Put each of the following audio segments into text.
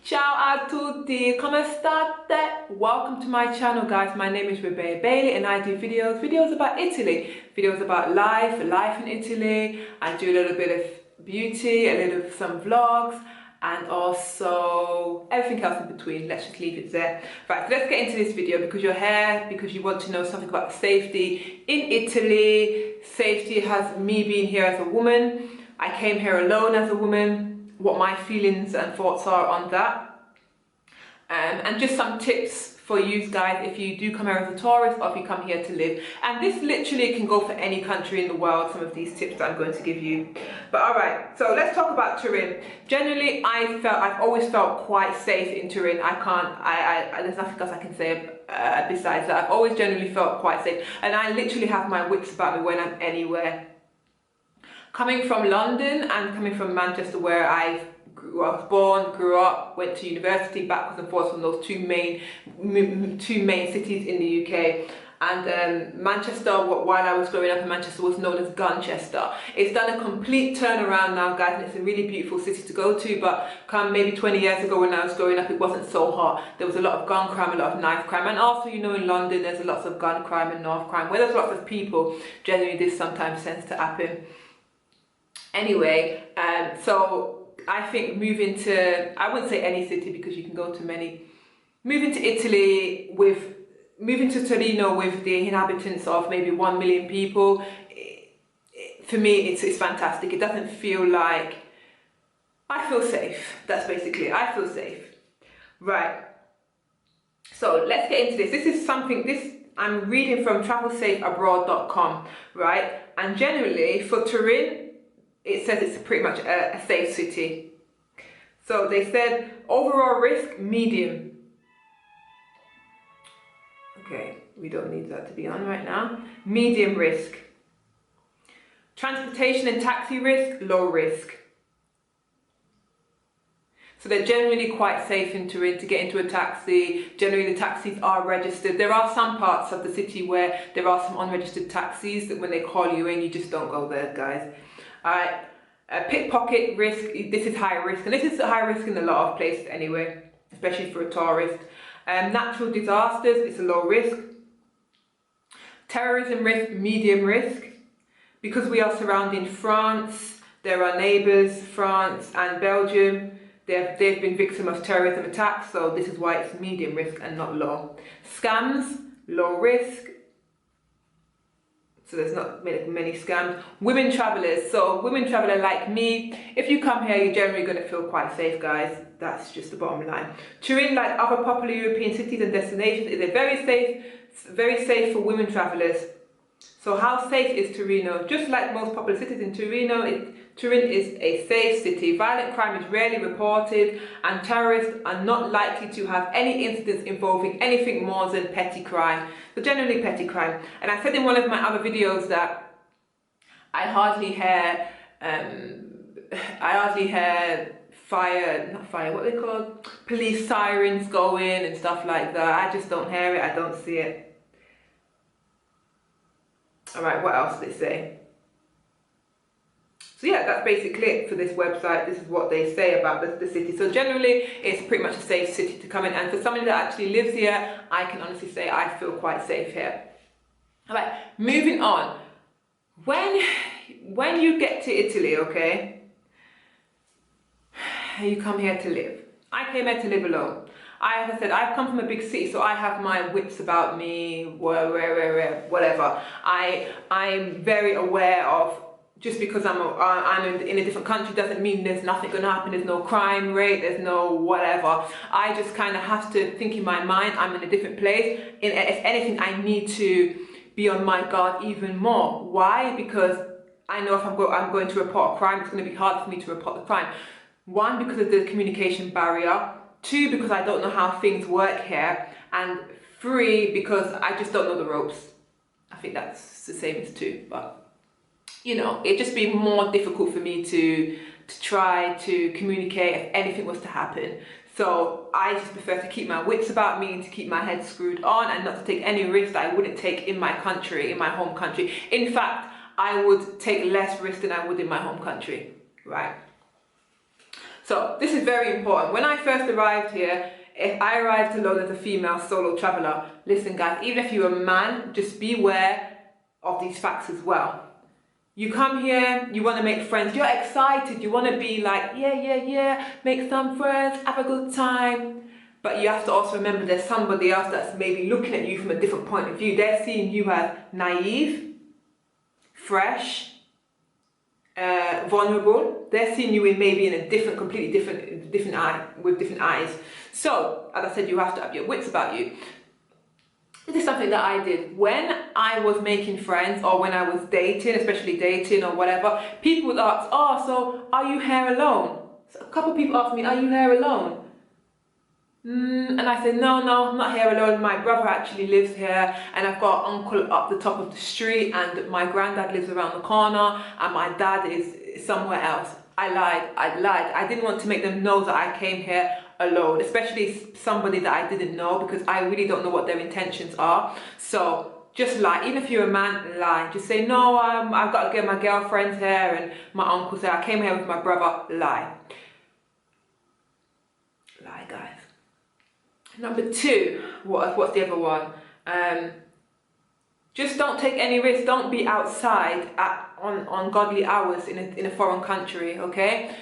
Ciao a tutti, come state? Welcome to my channel, guys. My name is Rebecca Bailey and I do videos about Italy, videos about life in Italy. I do a little bit of beauty, a little some vlogs, and also everything else in between. Let's just leave it there. Right, so let's get into this video because you're here because you want to know something about safety in Italy. Safety has me being here as a woman. I came here alone as a woman. What my feelings and thoughts are on that, and just some tips for you guys if you do come here as a tourist or if you come here to live. And this literally can go for any country in the world, some of these tips that I'm going to give you. But all right, so let's talk about Turin. Generally, I've always felt quite safe in Turin. There's nothing else I can say besides that. I've always generally felt quite safe, and I literally have my wits about me when I'm anywhere. Coming from London and coming from Manchester, where I was born, grew up, went to university, backwards and forwards from those two main cities in the UK. And Manchester, while I was growing up in Manchester, was known as Gunchester. It's done a complete turnaround now, guys, and it's a really beautiful city to go to. But maybe 20 years ago when I was growing up, it wasn't so hot. There was a lot of gun crime, a lot of knife crime, and also, you know, in London there's lots of gun crime and knife crime. Where there's lots of people, generally this sometimes tends to happen. Anyway, so I think moving to, I wouldn't say any city because you can go to many, moving to Italy moving to Torino with the inhabitants of maybe 1 million people, for me it's fantastic. It doesn't feel like, I feel safe. That's basically it. I feel safe. Right, so let's get into this. This is something, I'm reading from travelsafeabroad.com, right? And generally for Turin, it says it's pretty much a safe city. So they said overall risk, medium. Okay, we don't need that to be on right now. Medium risk. Transportation and taxi risk, low risk. So they're generally quite safe in Turin to get into a taxi. Generally the taxis are registered. There are some parts of the city where there are some unregistered taxis that when they call you in, you just don't go there, guys. Alright, pickpocket risk, this is high risk, and this is high risk in a lot of places anyway, especially for a tourist. Natural disasters, it's a low risk. Terrorism risk, medium risk. Because we are surrounding France, there are neighbours, France and Belgium, they've been victim of terrorism attacks, so this is why it's medium risk and not low. Scams, low risk. So there's not many scams. Women travellers, so women traveller like me, if you come here, you're generally going to feel quite safe, guys. That's just the bottom line. Turin, like other popular European cities and destinations, is very safe for women travellers. So how safe is Torino? Just like most popular cities in Turin is a safe city. Violent crime is rarely reported and terrorists are not likely to have any incidents involving anything more than petty crime. So generally petty crime. And I said in one of my other videos that I hardly hear police sirens going and stuff like that. I just don't hear it, I don't see it. Alright, what else did they say? So yeah, that's basically it for this website. This is what they say about the city. So generally, it's pretty much a safe city to come in. And for somebody that actually lives here, I can honestly say I feel quite safe here. Alright, moving on. When you get to Italy, okay, you come here to live. I came here to live alone. As I said, I've come from a big city, so I have my wits about me, whatever. I'm very aware of, just because I'm in a different country doesn't mean there's nothing going to happen, there's no crime rate, there's no whatever. I just kind of have to think in my mind, I'm in a different place. If anything, I need to be on my guard even more. Why? Because I know if I'm going to report a crime, it's going to be hard for me to report the crime. One, because of the communication barrier. Two, because I don't know how things work here. And three, because I just don't know the ropes. I think that's the same as two, but you know, it'd just be more difficult for me to try to communicate if anything was to happen. So I just prefer to keep my wits about me and to keep my head screwed on and not to take any risks that I wouldn't take in my country, in my home country. In fact, I would take less risk than I would in my home country, right? So this is very important. When I first arrived here, if I arrived alone as a female solo traveler, listen guys, even if you're a man, just beware of these facts as well. You come here, you want to make friends, you're excited, you want to be like, yeah, make some friends, have a good time. But you have to also remember there's somebody else that's maybe looking at you from a different point of view. They're seeing you as naive, fresh, vulnerable. They're seeing you in maybe in a different, completely different eye, with different eyes. So, as I said, you have to have your wits about you. This is something that I did when I was making friends or when I was dating, especially dating or whatever. People would ask, oh, so are you here alone? So a couple of people asked me, are you here alone? And I said, no, I'm not here alone. My brother actually lives here, and I've got an uncle up the top of the street, and my granddad lives around the corner, and my dad is somewhere else. I lied. I didn't want to make them know that I came here alone, especially somebody that I didn't know, because I really don't know what their intentions are. So just lie. Even if you're a man, lie. Just say, no, I've got to get my girlfriend's here, and my uncle said I came here with my brother. Lie. Lie, guys. Number two, what's the other one? Just don't take any risks. Don't be outside on godly hours in a foreign country, okay?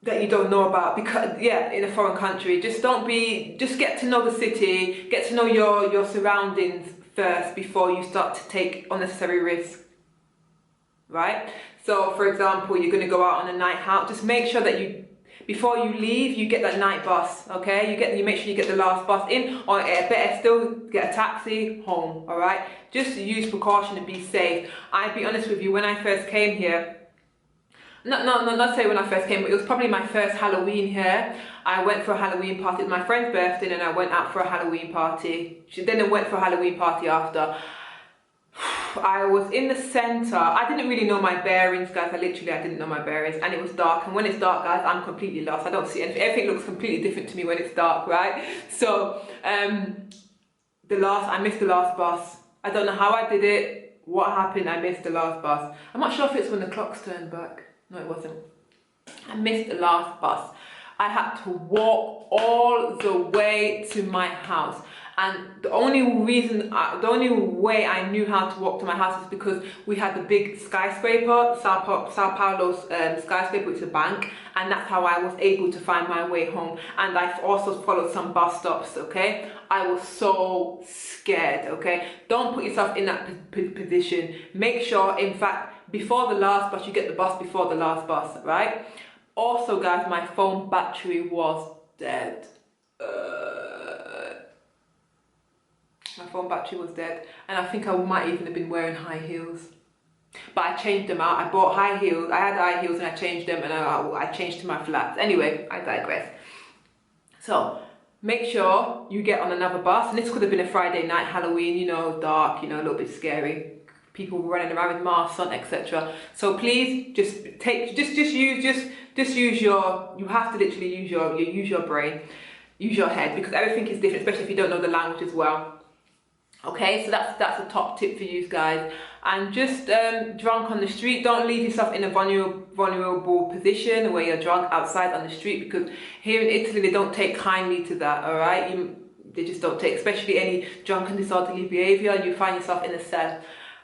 That you don't know about, because in a foreign country. Just get to know the city, get to know your surroundings first before you start to take unnecessary risks, right? So for example, you're going to go out on a night out. Just make sure that before you leave, you get that night bus, okay? You make sure you get the last bus in, or better still, get a taxi home, all right? Just use precaution and be safe. I'll be honest with you, when I first came here, not say when I first came, but it was probably my first Halloween here. I went for a Halloween party. It was my friend's birthday, and I went out for a Halloween party. She then went for a Halloween party after. I was in the center. I didn't really know my bearings, guys. I didn't know my bearings, and it was dark. And when it's dark, guys, I'm completely lost. I don't see anything. Everything looks completely different to me when it's dark, right? So, I missed the last bus. I don't know how I did it. What happened? I missed the last bus. I'm not sure if it's when the clocks turned back. No, it wasn't. I missed the last bus. I had to walk all the way to my house. And the only way I knew how to walk to my house is because we had the big skyscraper, Sao Paulo's skyscraper, which is a bank, and that's how I was able to find my way home. And I also followed some bus stops, okay? I was so scared, okay? Don't put yourself in that position. Make sure, in fact, before the last bus, you get the bus before the last bus, right? Also, guys, my phone battery was dead. My phone battery was dead, and I think I might even have been wearing high heels. But I changed them out. I bought high heels. I had high heels and I changed them, and I changed to my flats. Anyway, I digress. So make sure you get on another bus, and this could have been a Friday night, Halloween, you know, dark, you know, a little bit scary. People running around with masks on, etc. So please just use your. You have to literally use your brain, use your head, because everything is different, especially if you don't know the language as well. Okay, so that's a top tip for you guys. And just drunk on the street, don't leave yourself in a vulnerable position where you're drunk outside on the street, because here in Italy they don't take kindly to that, all right? They just don't take, especially any drunken disorderly behavior, and you find yourself in a cell.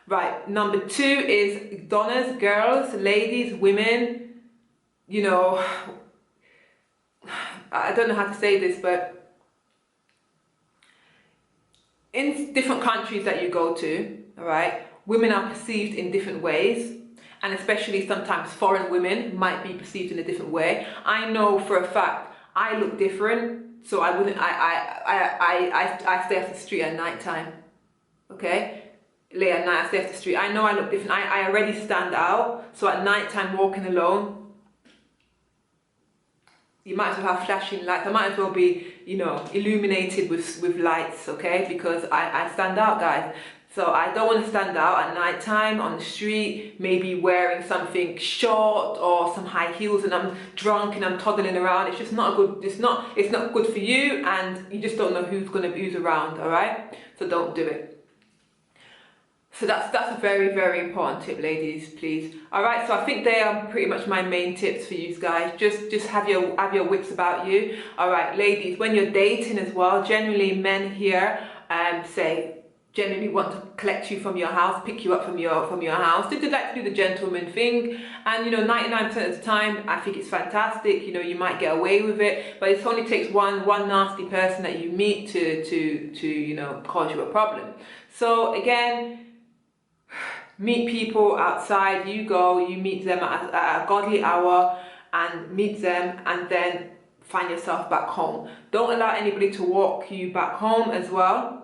Right, number two is donnas, girls, ladies, women, you know, I don't know how to say this, but in different countries that you go to, all right, women are perceived in different ways, and especially sometimes foreign women might be perceived in a different way. I know for a fact I look different, so I stay off the street at night time, okay? Late at night, I stay off the street. I know I look different. I already stand out, so at night time walking alone, you might as well have flashing lights. I might as well be, you know, illuminated with lights, okay? Because I stand out, guys. So I don't want to stand out at night time on the street, maybe wearing something short or some high heels, and I'm drunk and I'm toddling around. It's just not good. It's not good for you, and you just don't know who's around, all right? So don't do it. So that's a very, very important tip, ladies, please. All right, so I think they are pretty much my main tips for you guys. Just have your wits about you. All right, ladies, when you're dating as well, generally men here generally want to collect you from your house, pick you up from your house. They like to do the gentleman thing, and you know, 99% of the time, I think it's fantastic. You know, you might get away with it, but it only takes one nasty person that you meet to you know, cause you a problem. So again, meet people outside. You go, you meet them at a godly hour, and meet them, and then find yourself back home. Don't allow anybody to walk you back home as well,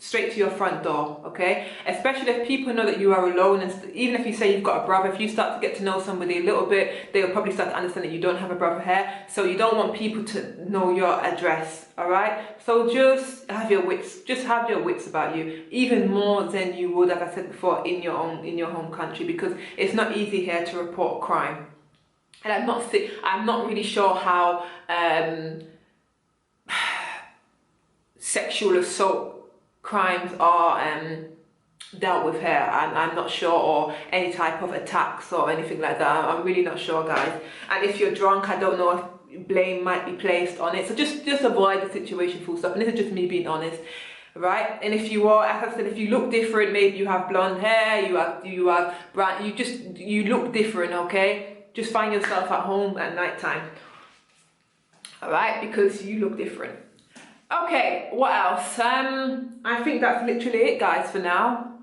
straight to your front door, okay? Especially if people know that you are alone, and even if you say you've got a brother, if you start to get to know somebody a little bit, they'll probably start to understand that you don't have a brother here, so you don't want people to know your address, all right? So just have your wits about you, even more than you would, as I said before, in your home country, because it's not easy here to report crime. And I'm not really sure how sexual assault crimes are dealt with here. I'm not sure, or any type of attacks or anything like that. I'm really not sure, guys. And if you're drunk, I don't know if blame might be placed on it. So just avoid the situation, full stop. And this is just me being honest, right? And if you are, as I said, if you look different, maybe you have blonde hair, you have brown, you look different, okay? Just find yourself at home at night time, all right? Because you look different. Okay, what else? I think that's literally it, guys, for now.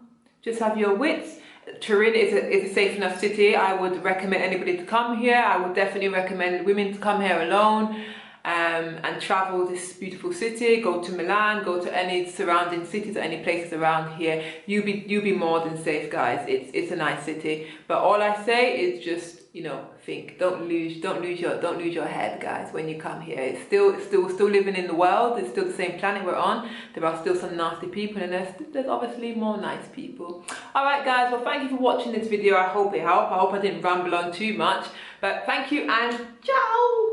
Just have your wits. Turin is a safe enough city. I would recommend anybody to come here. I would definitely recommend women to come here alone and travel this beautiful city. Go to Milan, go to any surrounding cities or any places around here. You'll be more than safe, guys. It's a nice city. But all I say is just, you know, think. Don't lose your head, guys, when you come here. It's still living in the world. It's still the same planet we're on. There are still some nasty people, and there's obviously more nice people. All right, guys. Well, thank you for watching this video. I hope it helped. I hope I didn't ramble on too much. But thank you, and ciao.